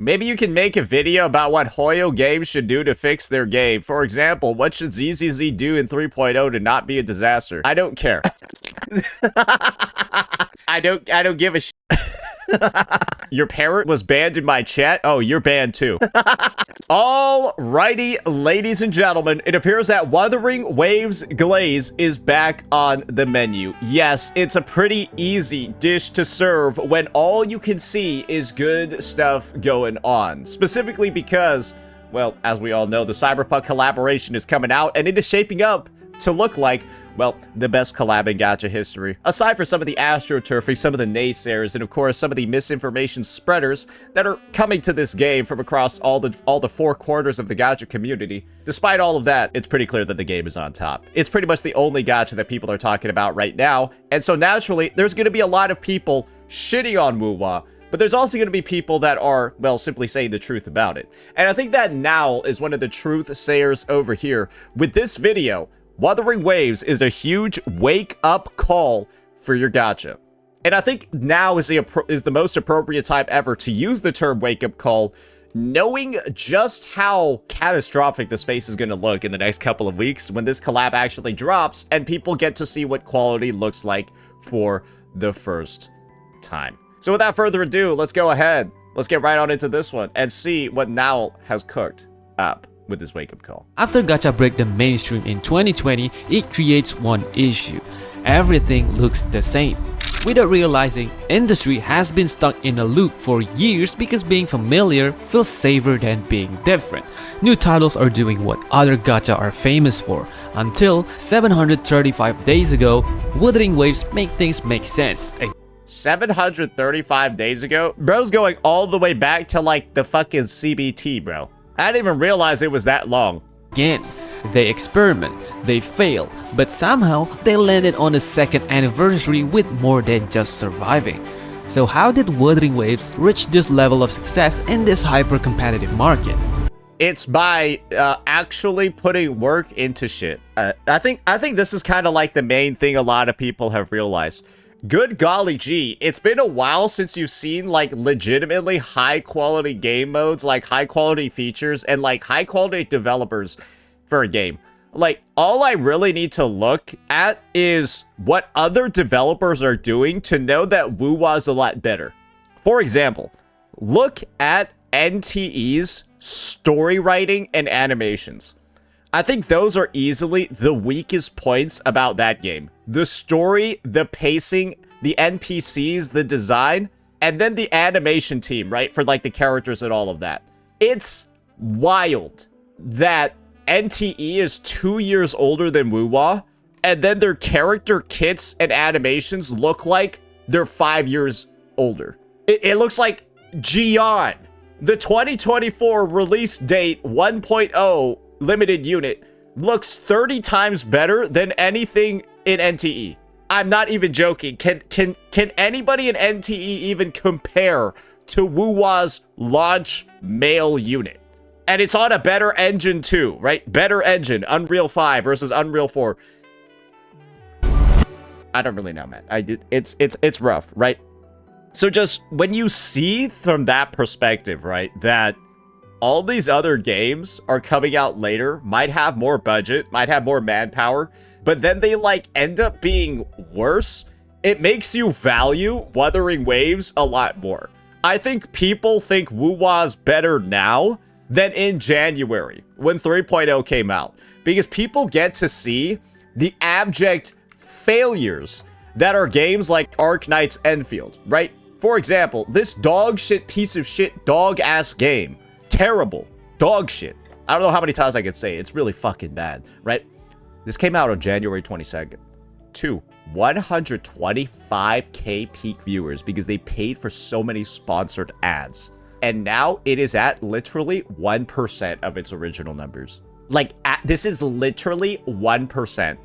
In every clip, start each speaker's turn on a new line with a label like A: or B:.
A: Maybe you can make a video about what Hoyo Games should do to fix their game. For example, what should ZZZ do in 3.0 to not be a disaster? I don't care. I don't give a shit. Your parent was banned in my chat? Oh, you're banned too. Alrighty, ladies and gentlemen, it appears that Wuthering Waves Glaze is back on the menu. Yes, it's a pretty easy dish to serve when all you can see is good stuff going on. Specifically because, well, as we all know, the Cyberpunk collaboration is coming out and it is shaping up to look like, well, the best collab in gacha history. Aside from some of the astroturfing, some of the naysayers, and of course some of the misinformation spreaders that are coming to this game from across all the four corners of the gacha community. Despite all of that, it's pretty clear that the game is on top. It's pretty much the only gacha that people are talking about right now, and so naturally, there's going to be a lot of people shitting on WuWa, but there's also going to be people that are, well, simply saying the truth about it. And I think that Now is one of the truth sayers over here. With this video, Wuthering Waves is a huge wake-up call for your gacha. And I think now is the most appropriate time ever to use the term wake-up call, knowing just how catastrophic the space is going to look in the next couple of weeks when this collab actually drops and people get to see what quality looks like for the first time. So without further ado, let's go ahead. Let's get right on into this one and see what Now has cooked up with this wake-up call.
B: After gacha break the mainstream in 2020, it creates one issue. Everything looks the same. Without realizing, industry has been stuck in a loop for years because being familiar feels safer than being different. New titles are doing what other gacha are famous for. Until 735 days ago, Wuthering Waves make things make sense.
A: 735 days ago? Bro's going all the way back to like the fucking CBT, bro. I didn't even realize it was that long.
B: Again, they experiment, they fail, but somehow they landed on the second anniversary with more than just surviving. So how did Wuthering Waves reach this level of success in this hyper-competitive market?
A: It's by actually putting work into shit. I think this is kind of like the main thing a lot of people have realized. Good golly gee, it's been a while since you've seen like legitimately high quality game modes, like high quality features and like high quality developers for a game. Like all I really need to look at is what other developers are doing to know that WuWa's a lot better. For example, look at NTE's story writing and animations. I think those are easily the weakest points about that game. The story, the pacing, the NPCs, the design, and then the animation team, right? For like the characters and all of that. It's wild that NTE is 2 years older than WuWa, and then their character kits and animations look like they're 5 years older. It looks like Gion, the 2024 release date 1.0 limited unit, looks 30 times better than anything in NTE. I'm not even joking. Can anybody in NTE even compare to WuWa's launch male unit? And it's on a better engine too, right? Better engine, Unreal 5 versus Unreal 4. I don't really know, man. It's rough, right? So just when you see from that perspective, right, that all these other games are coming out later, might have more budget, might have more manpower, but then they like end up being worse, it makes you value Wuthering Waves a lot more. I think people think WuWa's better now than in January when 3.0 came out, because people get to see the abject failures that are games like Arknight's Enfield, right? For example, this dog shit piece of shit dog ass game. Terrible. Dog shit. I don't know how many times I could say it. It's really fucking bad, right? This came out on January 22nd. 125k peak viewers because they paid for so many sponsored ads. And now it is at literally 1% of its original numbers. Like, this is literally 1%.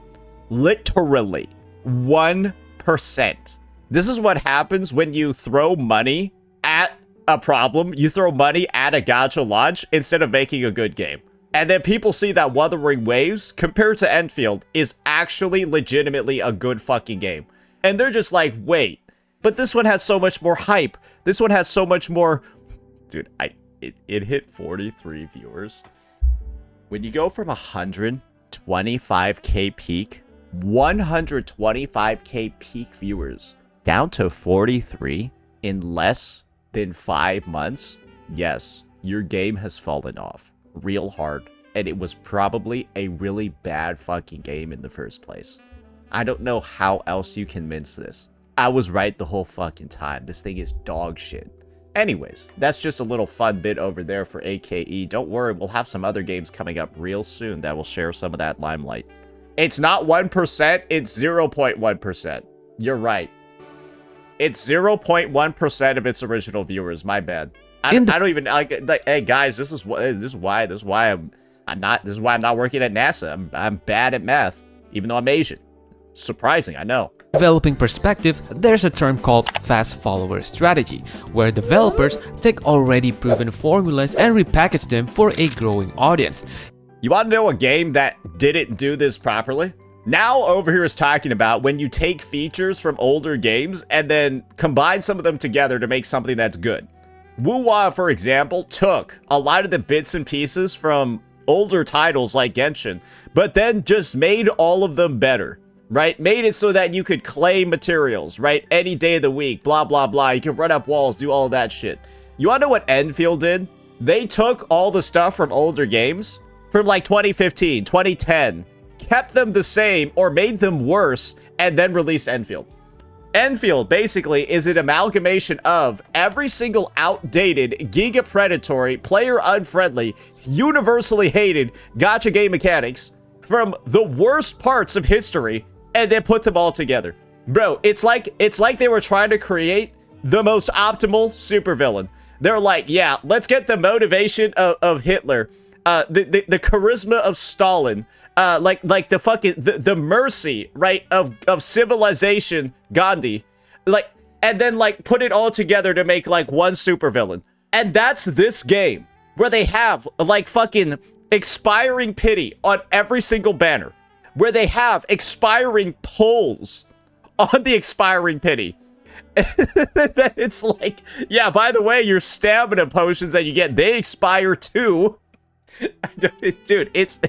A: Literally 1%. This is what happens when you throw money at a problem. You throw money at a gacha launch instead of making a good game. And then people see that Wuthering Waves, compared to Enfield, is actually legitimately a good fucking game. And they're just like, wait, but this one has so much more hype. This one has so much more... Dude, it hit 43 viewers. When you go from 125k peak, 125k peak viewers down to 43 in less than 5 months, yes, your game has fallen off real hard. And it was probably a really bad fucking game in the first place. I don't know how else you can mince this. I was right the whole fucking time. This thing is dog shit. Anyways, that's just a little fun bit over there for AKE. Don't worry, we'll have some other games coming up real soon that will share some of that limelight. It's not 1%, it's 0.1%. You're right. It's 0.1% of its original viewers. My bad. I don't even like. Hey guys, this is why I'm not working at NASA. I'm bad at math, even though I'm Asian. Surprising, I know.
B: Developing perspective, there's a term called fast follower strategy, where developers take already proven formulas and repackage them for a growing audience.
A: You want to know a game that didn't do this properly? Now over here is talking about when you take features from older games and then combine some of them together to make something that's good. WuWa, for example, took a lot of the bits and pieces from older titles like Genshin, but then just made all of them better. Right? Made it so that you could claim materials, right? Any day of the week, blah, blah, blah. You can run up walls, do all that shit. You want to know what Enfield did? They took all the stuff from older games, from like 2015, 2010, kept them the same or made them worse, and then released Enfield. Enfield basically is an amalgamation of every single outdated, giga predatory, player unfriendly, universally hated gacha game mechanics from the worst parts of history and then put them all together. Bro, it's like they were trying to create the most optimal supervillain. They're like, yeah, let's get the motivation of Hitler, the charisma of Stalin, like the fucking the mercy, right, of civilization, Gandhi, like, and then like put it all together to make like one supervillain. And that's this game, where they have like fucking expiring pity on every single banner, where they have expiring polls on the expiring pity. It's like, yeah, by the way, your stamina potions that you get, they expire too. Dude, it's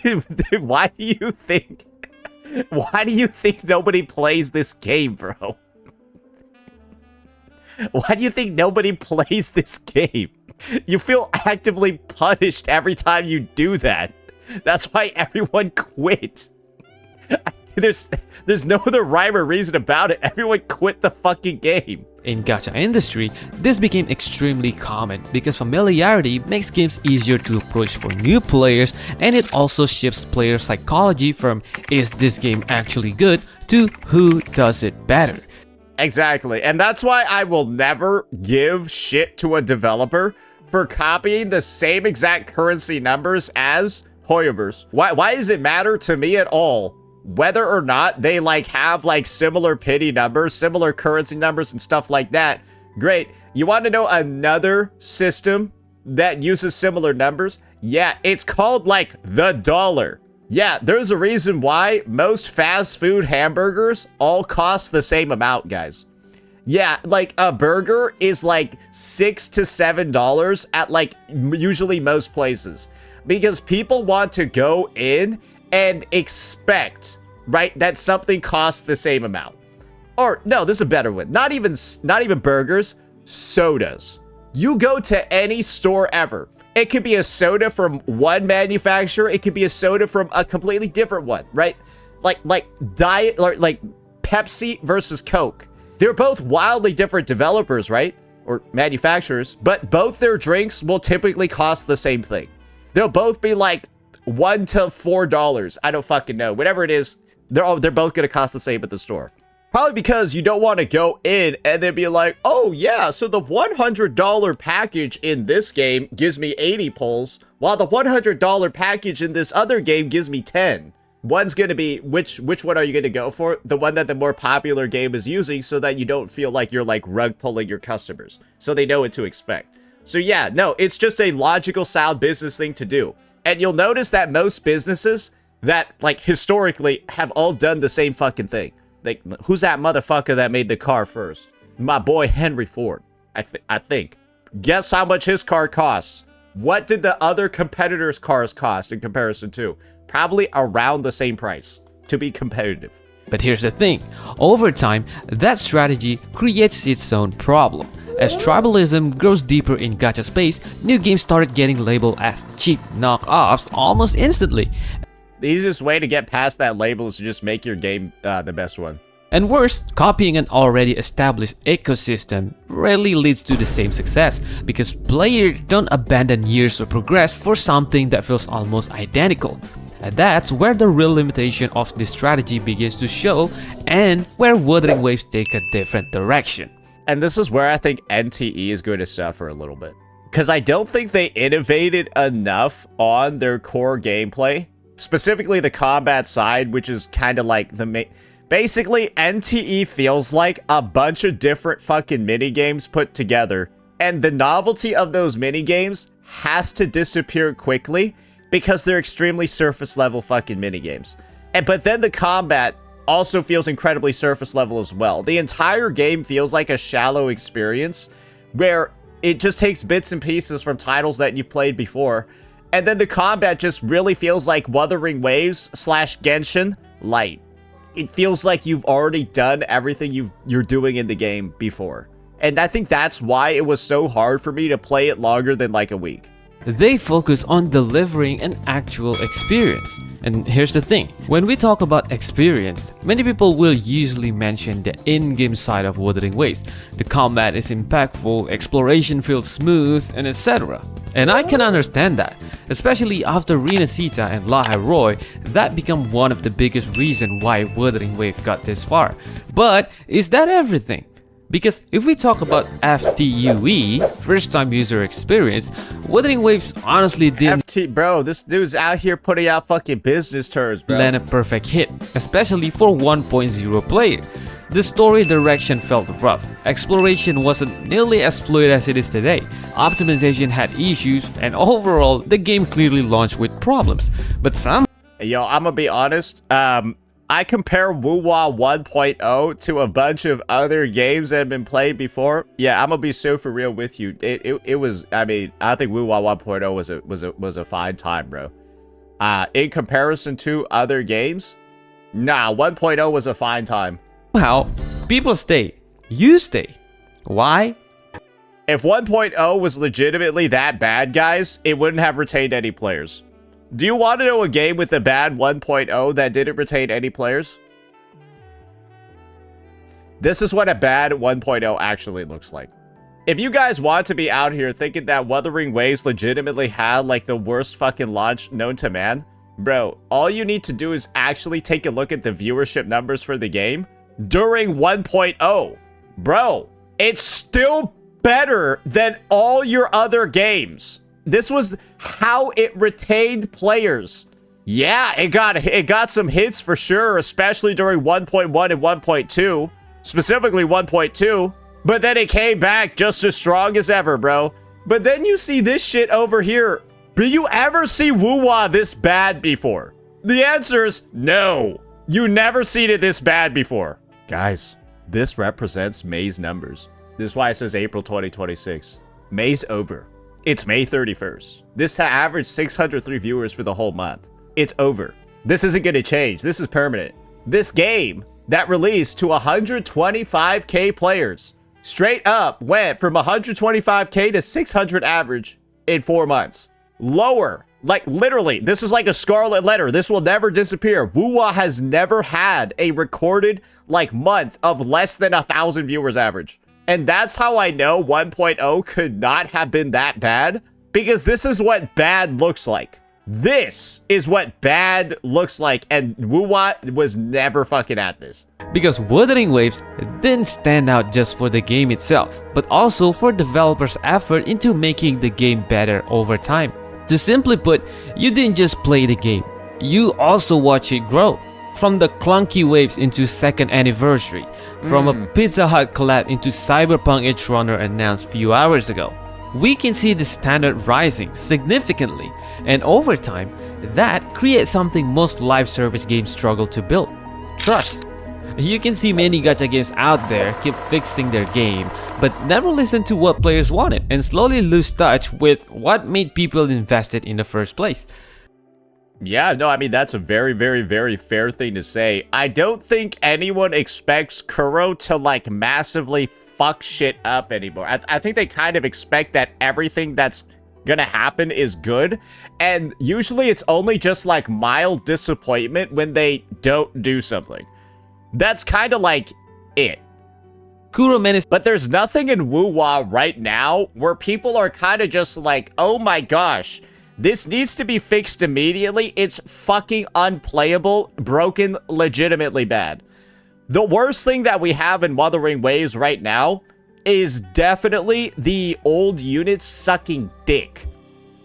A: dude, why do you think nobody plays this game, bro? Why do you think nobody plays this game? You feel actively punished every time you do that. That's why everyone quit. There's no other rhyme or reason about it. Everyone quit the fucking game.
B: In gacha industry, this became extremely common because familiarity makes games easier to approach for new players, and it also shifts player psychology from "is this game actually good" to "who does it better."
A: Exactly, and that's why I will never give shit to a developer for copying the same exact currency numbers as Hoyoverse. Why does it matter to me at all whether or not they like have like similar pity numbers, similar currency numbers and stuff like that? Great. You want to know another system that uses similar numbers? Yeah, it's called like the dollar. Yeah, there's a reason why most fast food hamburgers all cost the same amount, guys. Yeah, like a burger is like $6 to $7 at like usually most places, because people want to go in and expect, right, that something costs the same amount. Or no, this is a better one. Not even burgers, sodas. You go to any store ever. It could be a soda from one manufacturer. It could be a soda from a completely different one, right? Like diet, like Pepsi versus Coke. They're both wildly different developers, right? Or manufacturers, but both their drinks will typically cost the same thing. They'll both be like $1 to $4. I don't fucking know. Whatever it is, they're both gonna cost the same at the store. Probably because you don't want to go in and then be like, oh yeah, so the $100 package in this game gives me 80 pulls, while the $100 package in this other game gives me 10. One's gonna be, which one are you gonna go for? The one that the more popular game is using, so that you don't feel like you're like rug pulling your customers, so they know what to expect. So yeah, no, it's just a logical sound business thing to do. And you'll notice that most businesses that like historically have all done the same fucking thing. Like, who's that motherfucker that made the car first? My boy Henry Ford. I think. Guess how much his car costs? What did the other competitors' cars cost in comparison to? Probably around the same price to be competitive.
B: But here's the thing, over time, that strategy creates its own problem. As tribalism grows deeper in gacha space, new games started getting labeled as cheap knockoffs almost instantly.
A: The easiest way to get past that label is to just make your game the best one.
B: And worse, copying an already established ecosystem rarely leads to the same success because players don't abandon years of progress for something that feels almost identical. And that's where the real limitation of this strategy begins to show and where Wuthering Waves take a different direction.
A: And this is where I think NTE is going to suffer a little bit. Because I don't think they innovated enough on their core gameplay. Specifically the combat side, which is kind of like the main... Basically, NTE feels like a bunch of different fucking minigames put together. And the novelty of those minigames has to disappear quickly because they're extremely surface level fucking minigames. But then the combat also feels incredibly surface level as well. The entire game feels like a shallow experience where it just takes bits and pieces from titles that you've played before. And then the combat just really feels like Wuthering Waves / Genshin light. It feels like you've already done everything you're doing in the game before. And I think that's why it was so hard for me to play it longer than like a week.
B: They focus on delivering an actual experience. And here's the thing, when we talk about experience, many people will usually mention the in-game side of Wuthering Waves. The combat is impactful, exploration feels smooth, and etc. And I can understand that, especially after Renacita and Lahai Roy, that become one of the biggest reasons why Wuthering Wave got this far. But is that everything? Because if we talk about FTUE, first time user experience, Wuthering Waves honestly didn't
A: bro, this dude's out here putting out fucking business terms, bro.
B: land a perfect hit, especially for 1.0 player. The story direction felt rough, exploration wasn't nearly as fluid as it is today, optimization had issues, and overall, the game clearly launched with problems. But some...
A: Yo, I'm gonna be honest, I compare WuWa 1.0 to a bunch of other games that have been played before. Yeah, I'm gonna be so for real with you. It was, I mean, I think WuWa 1.0 was a fine time, bro. In comparison to other games, nah, 1.0 was a fine time.
B: Somehow, people stay. You stay. Why?
A: If 1.0 was legitimately that bad, guys, it wouldn't have retained any players. Do you want to know a game with a bad 1.0 that didn't retain any players? This is what a bad 1.0 actually looks like. If you guys want to be out here thinking that Wuthering Waves legitimately had like the worst fucking launch known to man, bro, all you need to do is actually take a look at the viewership numbers for the game during 1.0. Bro, it's still better than all your other games. This was how it retained players. Yeah, it got some hits for sure, especially during 1.1 and 1.2, specifically 1.2, but then it came back just as strong as ever, bro. But then you see this shit over here. Did you ever see WuWa this bad before? The answer is no. You never seen it this bad before. Guys, this represents May's numbers. This is why it says April 2026. May's over. It's May 31st. This averaged 603 viewers for the whole month. It's over. This isn't going to change. This is permanent. This game that released to 125k players straight up went from 125k to 600 average in 4 months. Lower. Like literally, this is like a scarlet letter. This will never disappear. WuWa has never had a recorded like month of less than 1,000 viewers average. And that's how I know 1.0 could not have been that bad, because this is what bad looks like. This is what bad looks like, and WuWa was never fucking at this.
B: Because Wuthering Waves didn't stand out just for the game itself, but also for developers' effort into making the game better over time. To simply put, you didn't just play the game, you also watch it grow. From the clunky waves into second anniversary, from a Pizza Hut collab into Cyberpunk Edge Runner announced few hours ago. We can see the standard rising significantly, and over time, that creates something most live service games struggle to build: trust. You can see many gacha games out there keep fixing their game, but never listen to what players wanted and slowly lose touch with what made people invested in the first place.
A: Yeah, no, I mean, that's a very, very, very fair thing to say. I don't think anyone expects Kuro to, like, massively fuck shit up anymore. I think they kind of expect that everything that's gonna happen is good, and usually it's only just, like, mild disappointment when they don't do something. That's kind of like it.
B: Kuro managed,
A: but there's nothing in WuWa right now where people are kind of just like, oh my gosh, this needs to be fixed immediately. It's fucking unplayable, broken, legitimately bad. The worst thing that we have in Wuthering Waves right now is definitely the old units sucking dick.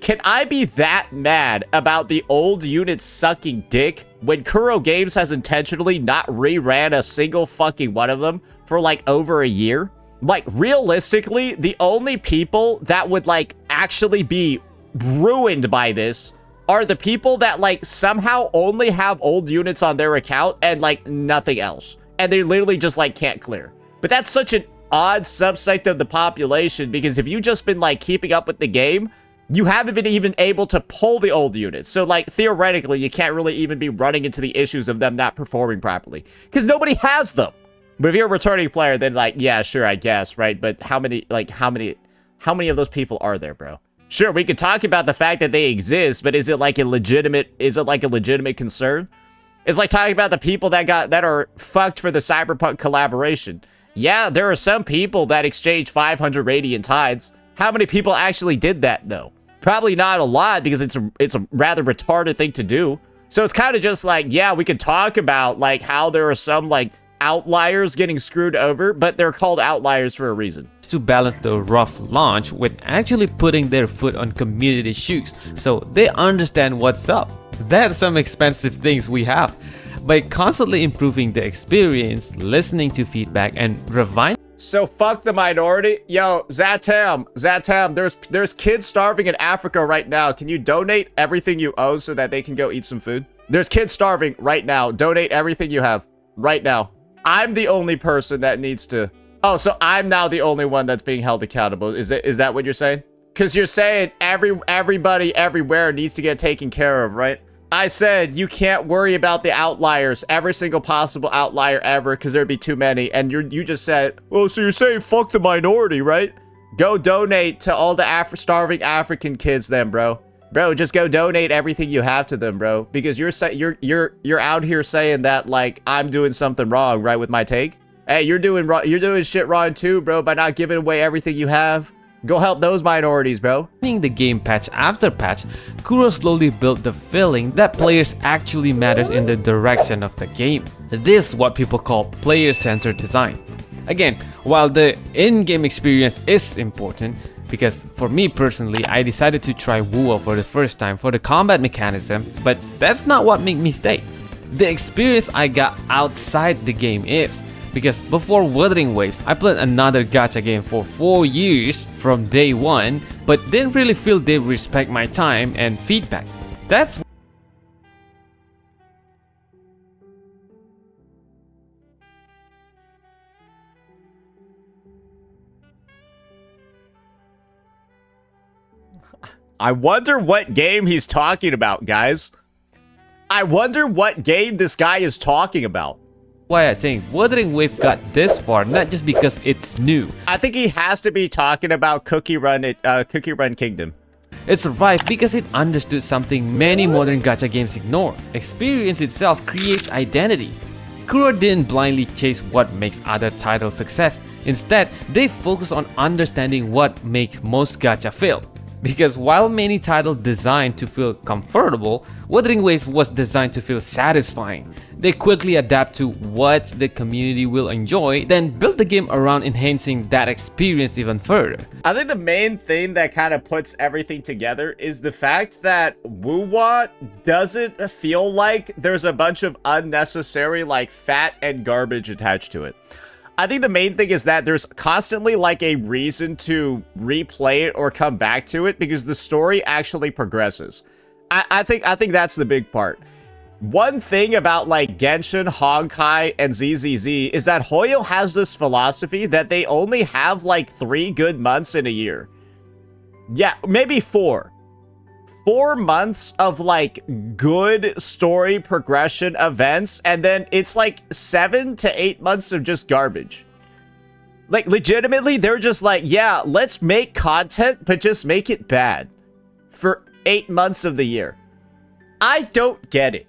A: Can I be that mad about the old units sucking dick when Kuro Games has intentionally not reran a single fucking one of them for like over a year? Like, realistically, the only people that would like actually be ruined by this are the people that like somehow only have old units on their account and like nothing else. And they literally just like can't clear. But that's such an odd subsect of the population, because if you've just been like keeping up with the game, you haven't been even able to pull the old units. So like theoretically, you can't really even be running into the issues of them not performing properly because nobody has them. But if you're a returning player, then like, yeah, sure, I guess, right? But how many of those people are there, bro? Sure, we could talk about the fact that they exist, but is it like a legitimate concern? It's like talking about the people that are fucked for the Cyberpunk collaboration. Yeah, there are some people that exchange 500 Radiant Tides. How many people actually did that though? Probably not a lot, because it's a rather retarded thing to do. So it's kind of just like, yeah, we could talk about like how there are some like outliers getting screwed over, but they're called outliers for a reason.
B: To balance the rough launch with actually putting their foot on community shoes so they understand what's up. That's some expensive things we have. By constantly improving the experience, listening to feedback, and refining.
A: So fuck the minority. Yo, Zatam, there's kids starving in Africa right now. Can you donate everything you owe so that they can go eat some food? There's kids starving right now. Donate everything you have right now. I'm the only person that needs to... Oh, so I'm now the only one that's being held accountable. Is that what you're saying? Because you're saying everybody everywhere needs to get taken care of, right? I said you can't worry about the outliers, every single possible outlier ever, because there'd be too many. And you just said, well, so you're saying fuck the minority, right? Go donate to all the starving African kids then, bro. Bro, just go donate everything you have to them, bro. Because you're out here saying that like I'm doing something wrong, right, with my take? Hey, you're doing shit wrong too, bro, by not giving away everything you have. Go help those minorities, bro.
B: The game patch after patch, Kuro slowly built the feeling that players actually mattered in the direction of the game. This is what people call player-centered design. Again, while the in-game experience is important, because for me personally, I decided to try WuWa for the first time for the combat mechanism, but that's not what made me stay. The experience I got outside the game is, because before Wuthering Waves, I played another gacha game for 4 years from day one, but didn't really feel they respect my time and feedback. That's
A: I wonder what game he's talking about, guys. I wonder what game this guy is talking about.
B: why I think Wuthering Wave got this far, not just because it's new.
A: I think he has to be talking about Cookie Run Kingdom.
B: It survived because it understood something many modern gacha games ignore. Experience itself creates identity. Kuro didn't blindly chase what makes other titles success. Instead, they focus on understanding what makes most gacha fail. Because while many titles designed to feel comfortable, Wuthering Waves was designed to feel satisfying. They quickly adapt to what the community will enjoy, then build the game around enhancing that experience even further.
A: I think the main thing that kind of puts everything together is the fact that WuWa doesn't feel like there's a bunch of unnecessary like fat and garbage attached to it. I think the main thing is that there's constantly like a reason to replay it or come back to it because the story actually progresses. I think that's the big part. One thing about like Genshin, Honkai, and ZZZ is that Hoyo has this philosophy that they only have like 3 good months in a year. Yeah, maybe 4. 4 months of like good story progression events, and then it's like 7 to 8 months of just garbage. Like legitimately, they're just like, yeah, let's make content, but just make it bad for 8 months of the year. I don't get it.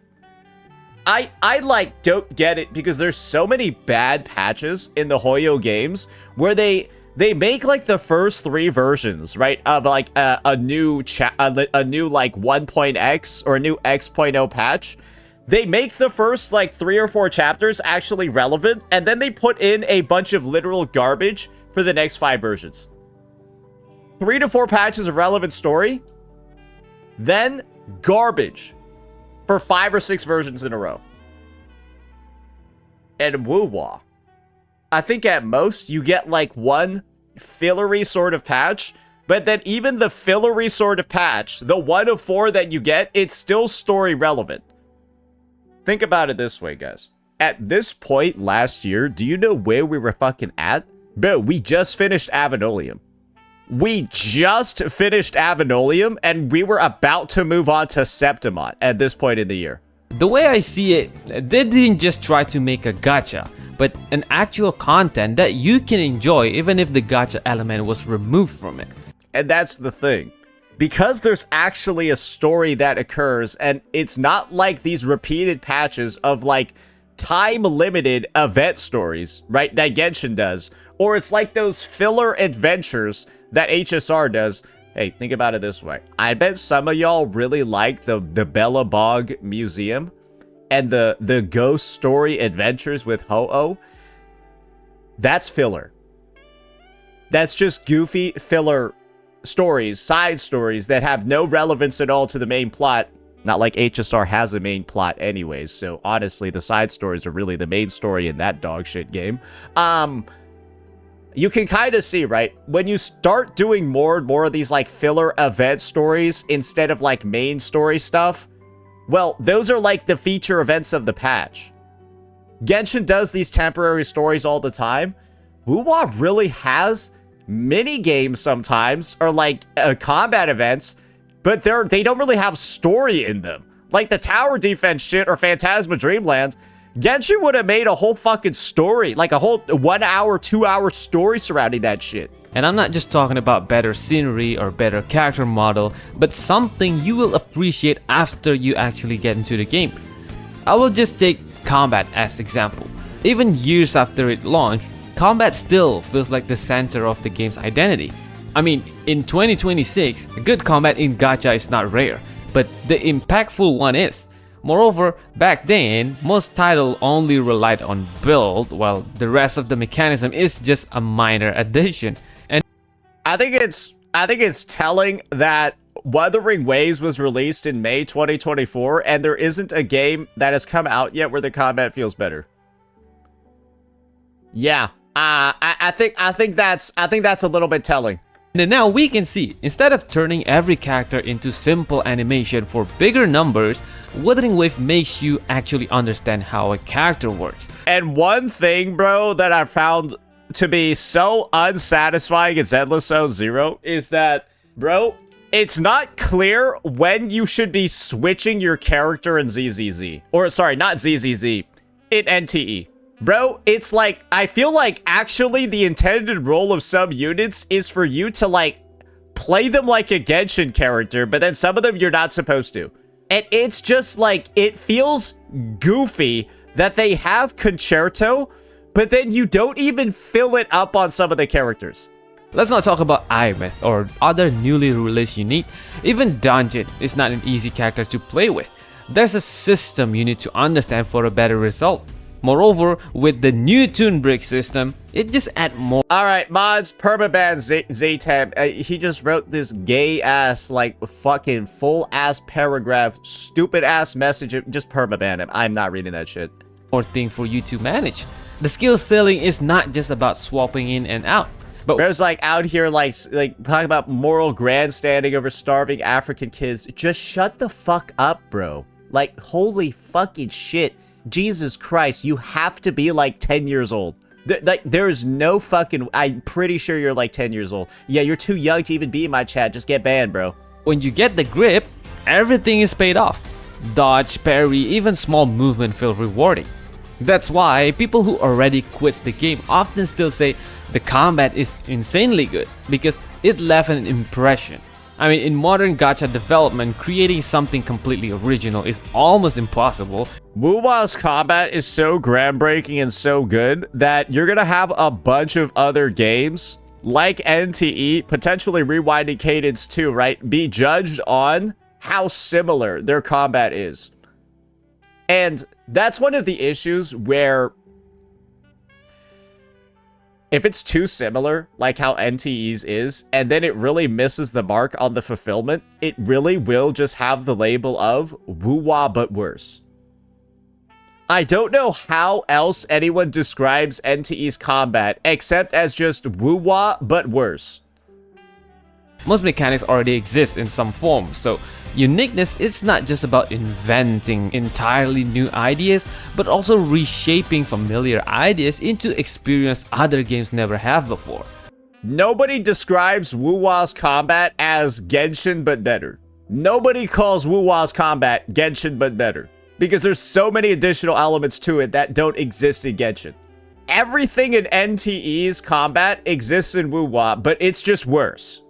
A: I like don't get it because there's so many bad patches in the Hoyo games where they make like the first 3 versions, right, of like a new like 1.x or a new X.0 patch. They make the first like 3 or 4 chapters actually relevant, and then they put in a bunch of literal garbage for the next 5 versions. 3 to 4 patches of relevant story, then garbage for 5 or 6 versions in a row. And WuWa, I think at most you get like 1 fillery sort of patch, but then even the fillery sort of patch, the 1 of 4 that you get, it's still story relevant. Think about it this way, guys. At this point last year, do you know where we were fucking at? Bro, we just finished Avenolium. We just finished Avenolium, and we were about to move on to Septimont at this point in the year.
B: The way I see it, they didn't just try to make a gacha, but an actual content that you can enjoy even if the gacha element was removed from it.
A: And that's the thing. Because there's actually a story that occurs, and it's not like these repeated patches of like time-limited event stories, right, that Genshin does, or it's like those filler adventures that HSR does. Hey, think about it this way. I bet some of y'all really like the Bella Bog Museum and the ghost story adventures with Ho-Oh. That's filler. That's just goofy filler stories, side stories that have no relevance at all to the main plot. Not like HSR has a main plot anyways, so honestly, the side stories are really the main story in that dog shit game. You can kind of see, right? When you start doing more and more of these like filler event stories instead of like main story stuff, well, those are like the feature events of the patch. Genshin does these temporary stories all the time. WuWa really has mini games sometimes, or like combat events, but they don't really have story in them. Like the tower defense shit or Phantasma Dreamland, Genshin would have made a whole fucking story, like a whole 1 hour, 2 hour story surrounding that shit.
B: And I'm not just talking about better scenery or better character model, but something you will appreciate after you actually get into the game. I will just take combat as example. Even years after it launched, combat still feels like the center of the game's identity. I mean, in 2026, good combat in gacha is not rare, but the impactful one is. Moreover, back then, most titles only relied on build, while the rest of the mechanism is just a minor addition. And
A: I think it's telling that Wuthering Waves was released in May 2024, and there isn't a game that has come out yet where the combat feels better. Yeah, I think that's a little bit telling.
B: And now we can see, instead of turning every character into simple animation for bigger numbers, Wuthering Wave makes you actually understand how a character works.
A: And one thing, bro, that I found to be so unsatisfying in Endless Zone Zero is that, bro, it's not clear when you should be switching your character in ZZZ. Or, sorry, not ZZZ, in NTE. Bro, it's like, I feel like actually the intended role of some units is for you to like play them like a Genshin character, but then some of them you're not supposed to. And it's just like, it feels goofy that they have Concerto, but then you don't even fill it up on some of the characters.
B: Let's not talk about Imeth or other newly released unique. Even Dungeon is not an easy character to play with. There's a system you need to understand for a better result. Moreover, with the new Toon Brick system, it just adds more.
A: Alright, mods, permaban Zaytab. He just wrote this gay-ass, like, fucking full-ass paragraph, stupid-ass message. Just permaban him. I'm not reading that shit.
B: More thing for you to manage. The skill ceiling is not just about swapping in and out. But
A: there's like out here like talking about moral grandstanding over starving African kids. Just shut the fuck up, bro. Like, holy fucking shit. Jesus Christ, you have to be like 10 years old. Like, there's no fucking... I'm pretty sure you're like 10 years old. Yeah, you're too young to even be in my chat. Just get banned, bro.
B: When you get the grip, everything is paid off. Dodge, parry, even small movement feel rewarding. That's why people who already quits the game often still say the combat is insanely good, because it left an impression. I mean, in modern gacha development, creating something completely original is almost impossible.
A: WuWa's combat is so groundbreaking and so good that you're gonna have a bunch of other games like NTE, potentially Rewinding Cadence too, right? Be judged on how similar their combat is. And that's one of the issues where if it's too similar, like how NTE's is, and then it really misses the mark on the fulfillment, it really will just have the label of WuWa but worse. I don't know how else anyone describes NTE's combat except as just WuWa but worse.
B: Most mechanics already exist in some form, so uniqueness is not just about inventing entirely new ideas, but also reshaping familiar ideas into experience other games never have before.
A: Nobody describes WuWa's combat as Genshin but better. Nobody calls WuWa's combat Genshin but better, because there's so many additional elements to it that don't exist in Genshin. Everything in NTE's combat exists in WuWa, but it's just worse.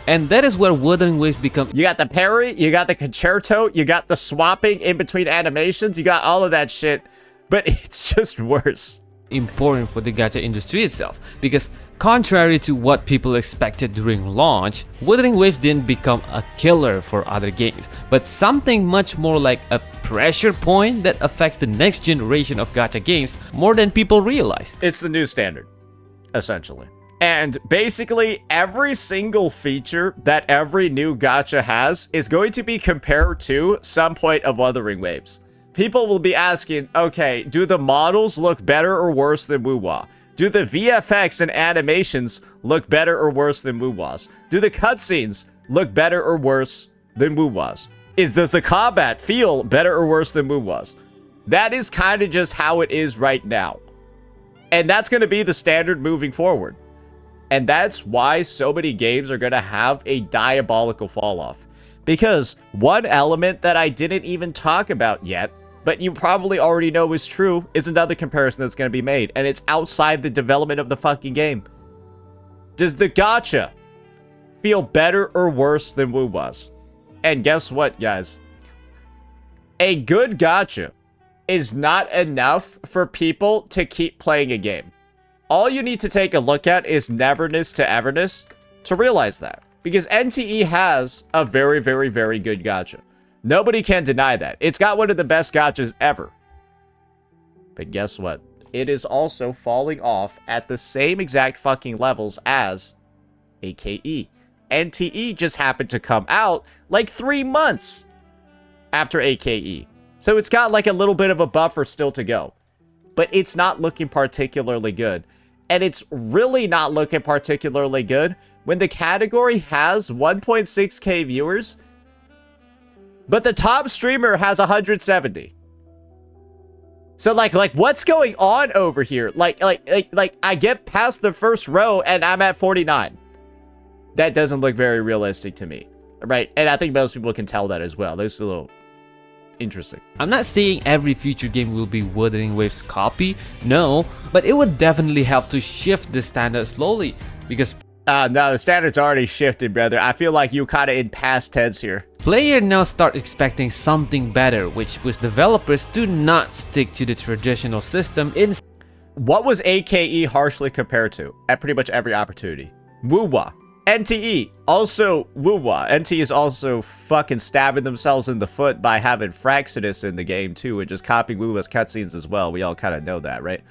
B: And that is where Wuthering Waves become...
A: You got the parry, you got the concerto, you got the swapping in between animations, you got all of that shit, but it's just worse.
B: Important for the gacha industry itself, because contrary to what people expected during launch, Wuthering Waves didn't become a killer for other games, but something much more like a pressure point that affects the next generation of gacha games more than people realize.
A: It's the new standard, essentially. And basically, every single feature that every new gacha has is going to be compared to some point of Wuthering Waves. People will be asking, okay, do the models look better or worse than WuWa? Do the VFX and animations look better or worse than WuWa's? Do the cutscenes look better or worse than WuWa's? Does the combat feel better or worse than WuWa's? That is kind of just how it is right now. And that's going to be the standard moving forward. And that's why so many games are going to have a diabolical fall off. Because one element that I didn't even talk about yet, but you probably already know is true, is another comparison that's going to be made. And it's outside the development of the fucking game. Does the gacha feel better or worse than WuWa's? And guess what, guys? A good gacha is not enough for people to keep playing a game. All you need to take a look at is Neverness to Everness to realize that. Because NTE has a very, very, very good gacha. Nobody can deny that. It's got one of the best gachas ever. But guess what? It is also falling off at the same exact fucking levels as AKE. NTE just happened to come out like 3 months after AKE. So it's got like a little bit of a buffer still to go. But it's not looking particularly good. And it's really not looking particularly good when the category has 1.6k viewers, but the top streamer has 170. So like what's going on over here? Like I get past the first row and I'm at 49. That doesn't look very realistic to me, right? And I think most people can tell that as well. There's a little interesting.
B: I'm not saying every future game will be Wuthering Waves copy, no, but it would definitely help to shift the standard slowly, because
A: no, the standard's already shifted, brother. I feel like you kind of in past tense here.
B: Players now start expecting something better, which pushes developers to not stick to the traditional system.
A: What was AKE harshly compared to at pretty much every opportunity? WuWa. NTE, also WuWa. NTE is also fucking stabbing themselves in the foot by having Fraxinus in the game too, and just copying WuWa's cutscenes as well. We all kind of know that, right?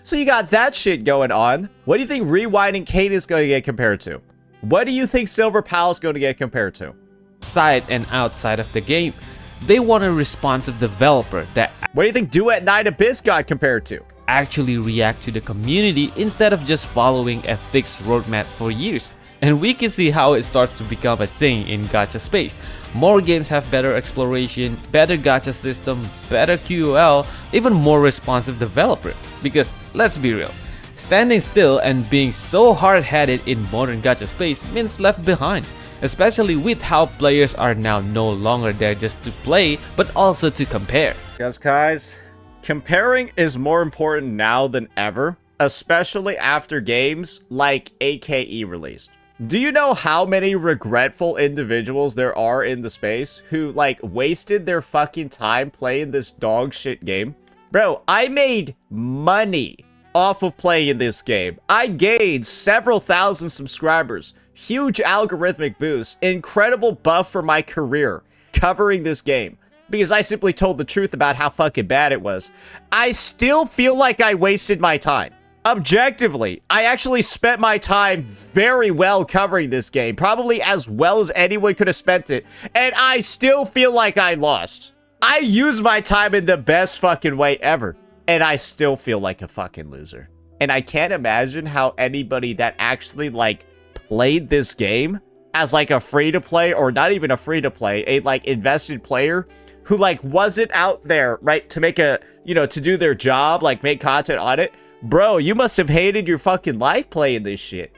A: So you got that shit going on. What do you think Rewinding Cadence is going to get compared to? What do you think Silver Palace is going to get compared to?
B: Inside and outside of the game, they want a responsive developer that...
A: What do you think Duet 9 Abyss got compared to?
B: Actually react to the community instead of just following a fixed roadmap for years. And we can see how it starts to become a thing in gacha space. More games have better exploration, better gacha system, better QoL, even more responsive developer. Because let's be real, standing still and being so hard-headed in modern gacha space means left behind. Especially with how players are now no longer there just to play, but also to compare.
A: Guys, comparing is more important now than ever, especially after games like AKE released. Do you know how many regretful individuals there are in the space who, like, wasted their fucking time playing this dog shit game? Bro, I made money off of playing this game. I gained several thousand subscribers, huge algorithmic boosts, incredible buff for my career covering this game because I simply told the truth about how fucking bad it was. I still feel like I wasted my time. Objectively, I actually spent my time very well covering this game, probably as well as anyone could have spent it, and I still feel like I lost. I used my time in the best fucking way ever, and I still feel like a fucking loser. And I can't imagine how anybody that actually, like, played this game as, like, a free-to-play, or not even a free-to-play, a, like, invested player who, like, wasn't out there, right, to make a, you know, to do their job, like, make content on it. Bro, you must have hated your fucking life playing this shit.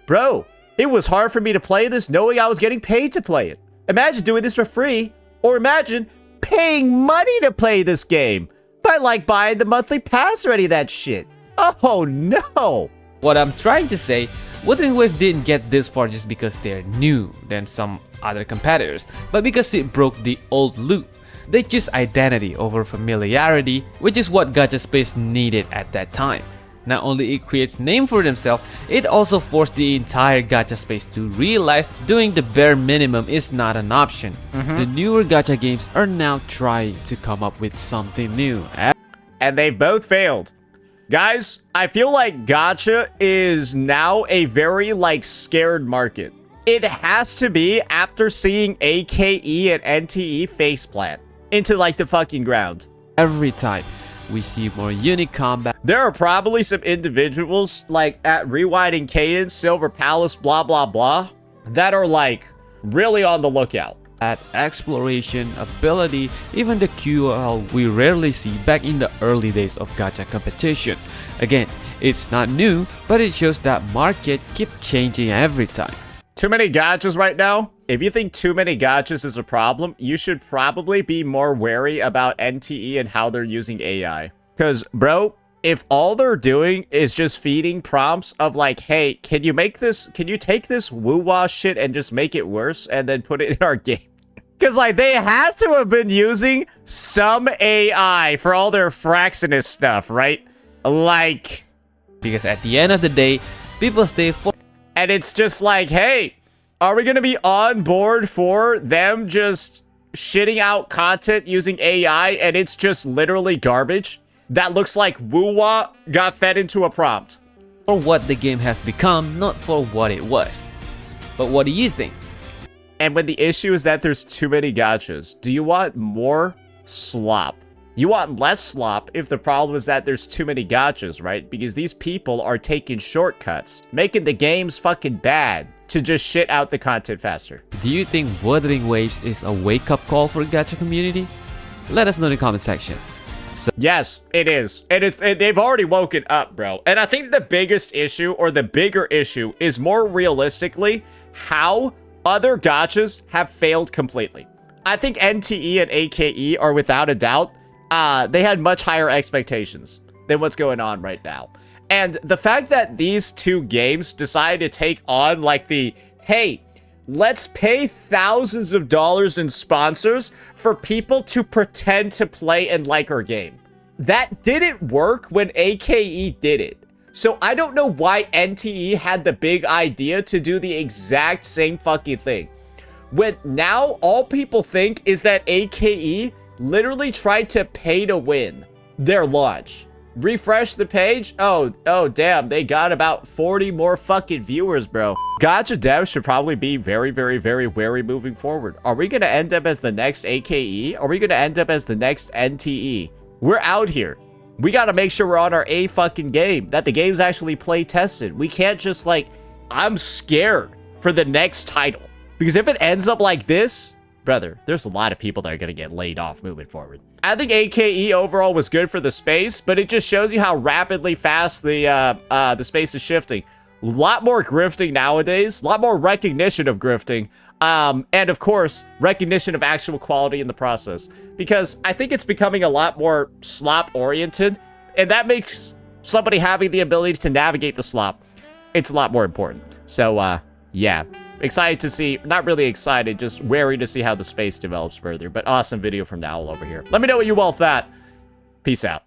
A: Bro, it was hard for me to play this knowing I was getting paid to play it. Imagine doing this for free, or imagine paying money to play this game by, like, buying the monthly pass or any of that shit. Oh, no.
B: What I'm trying to say, Wuthering Wave didn't get this far just because they're new than some other competitors, but because it broke the old loop. They choose identity over familiarity, which is what gacha space needed at that time. Not only it creates name for themselves, it also forced the entire gacha space to realize doing the bare minimum is not an option. The newer gacha games are now trying to come up with something new.
A: And they both failed. Guys, I feel like gacha is now a very, like, scared market. It has to be after seeing AKE and NTE faceplant into, like, the fucking ground.
B: Every time we see more unique combat.
A: There are probably some individuals, like, at Rewinding Cadence, Silver Palace, blah, blah, blah, that are, like, really on the lookout.
B: At exploration, ability, even the QoL we rarely see back in the early days of gacha competition. Again, it's not new, but it shows that market keep changing every time.
A: Too many gachas right now? If you think too many gachas is a problem, you should probably be more wary about NTE and how they're using AI. Because, bro, if all they're doing is just feeding prompts of like, hey, can you take this WuWa shit and just make it worse and then put it in our game? Because, like, they had to have been using some AI for all their Fraxinus stuff, right? Like...
B: Because at the end of the day, people stay for...
A: And it's just like, hey, are we going to be on board for them just shitting out content using AI and it's just literally garbage? That looks like WuWa got fed into a prompt.
B: For what the game has become, not for what it was. But what do you think?
A: And when the issue is that there's too many gachas, do you want more slop? You want less slop if the problem is that there's too many gachas, right? Because these people are taking shortcuts, making the games fucking bad to just shit out the content faster.
B: Do you think Wuthering Waves is a wake-up call for gacha community? Let us know in the comment section.
A: Yes, it is. They've already woken up, bro. And I think the biggest issue, or the bigger issue, is more realistically how other gachas have failed completely. I think NTE and AKE are without a doubt, they had much higher expectations than what's going on right now. And the fact that these two games decided to take on like the, hey, let's pay thousands of dollars in sponsors for people to pretend to play and like our game. That didn't work when AKE did it. So I don't know why NTE had the big idea to do the exact same fucking thing. When now all people think is that AKE literally tried to pay to win their launch. Refresh the page. Oh damn, they got about 40 more fucking viewers, bro. Gacha devs should probably be very, very, very wary moving forward. Are we gonna end up as the next AKE? Are we gonna end up as the next NTE? We're out here. We gotta make sure we're on our A fucking game, that the game's actually play tested. We can't just like I'm scared for the next title. Because if it ends up like this, brother, there's a lot of people that are going to get laid off moving forward. I think AKE overall was good for the space, but it just shows you how rapidly fast the space is shifting. A lot more grifting nowadays, a lot more recognition of grifting, and of course, recognition of actual quality in the process. Because I think it's becoming a lot more slop-oriented, and that makes somebody having the ability to navigate the slop, it's a lot more important. So, yeah. Excited to see, not really excited, just wary to see how the space develops further. But awesome video from the Owl over here. Let me know what you all thought. Peace out.